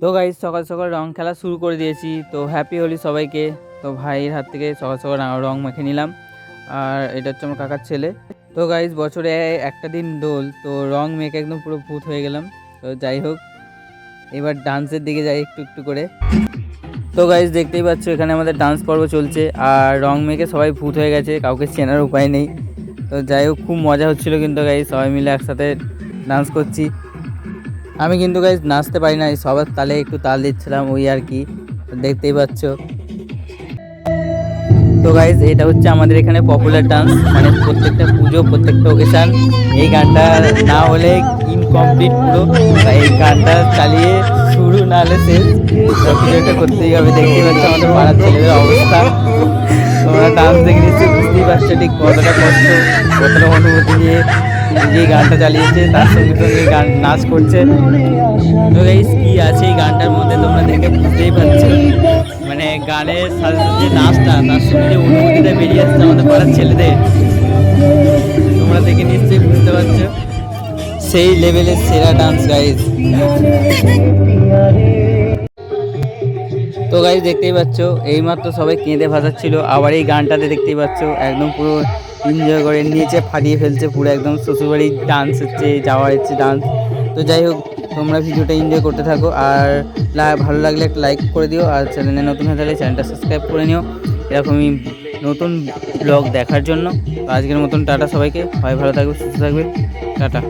তো গাইস সকাল সকাল রং খেলা শুরু করে দিয়েছি। তো হ্যাপি হোলি সবাইকে। তো ভাইয়ের হাত থেকে সকাল সকাল রং মেখে নিলাম। আর এটা হচ্ছে আমার কাকার ছেলে। তো গাইস বছরে একটা দিন দোল, তো রং মেখে একদম পুরো ভূত হয়ে গেলাম। তো যাই হোক, এবার ডান্সের দিকে যাই একটু একটু করে। তো গাইস দেখতেই পাচ্ছ এখানে আমাদের ডান্স পর্ব চলছে, আর রং মেখে সবাই ভূত হয়ে গেছে, কাউকে চেনার উপায় নেই। তো যাই হোক, খুব মজা হচ্ছিলো কিন্তু গাইস, সবাই মিলে একসাথে ডান্স করছি। আমি কিন্তু গাইজ নাচতে পারি না, সবার তালে একটু তাল দিচ্ছিলাম ওই আর কি, দেখতেই পাচ্ছ। তো গাইজ এটা হচ্ছে আমাদের এখানে পপুলার ডান্স, মানে প্রত্যেকটা পুজো প্রত্যেকটা ওকেশান এই গানটা না হলে ইনকমপ্লিট পুরো। তাই এই গানটা চালিয়ে শুরু না হলে শেষ, কিছু একটা করতেই হবে। দেখতেই পাচ্ছ আমাদের পাড়ার ছেলেদের অবস্থা, তোমরা ডান্স দেখে নিশ্চয়ই বুঝতেই পারছো ঠিক কতটা কষ্ট, কতটা অনুভূতি নিয়ে যে গানটা চালিয়েছে, তার সঙ্গে সঙ্গে গান নাচ করছে। তো গাইস কি আছে এই গানটার মধ্যে তোমরা দেখে বুঝতেই পারছো, মানে গানের সাথে সাথে যে নাচটা, তার সঙ্গে যে অনুভূতিটা বেরিয়ে আসছে আমাদের পাড়ার ছেলেদের, তোমরা দেখে নিশ্চয়ই বুঝতে পারছো। সেই লেভেলের সেরা ডান্স গাইস। তো গাইস দেখতেই পাচ্ছ এইমাত্র সবাই কেঁদে ভাসাচ্ছিল, আবার এই গানটাতে দেখতেই পাচ্ছ একদম পুরো এনজয় করে নিচে ফাটিয়ে ফেলছে পুরো, একদম শ্বশুরবাড়ির ডান্স হচ্ছে, যাওয়া হচ্ছে ডান্স। তো যাই হোক, তোমরা ভিডিওটা এনজয় করতে থাকো, আর ভালো লাগলে একটা লাইক করে দিও, আর চ্যানেলে নতুন হয়ে থাকলে চ্যানেলটা সাবস্ক্রাইব করে নিও এরকমই নতুন ব্লগ দেখার জন্য। তো আজকের মতন টাটা সবাইকে, সবাই ভালো থাকবে, সুস্থ থাকবে, টাটা।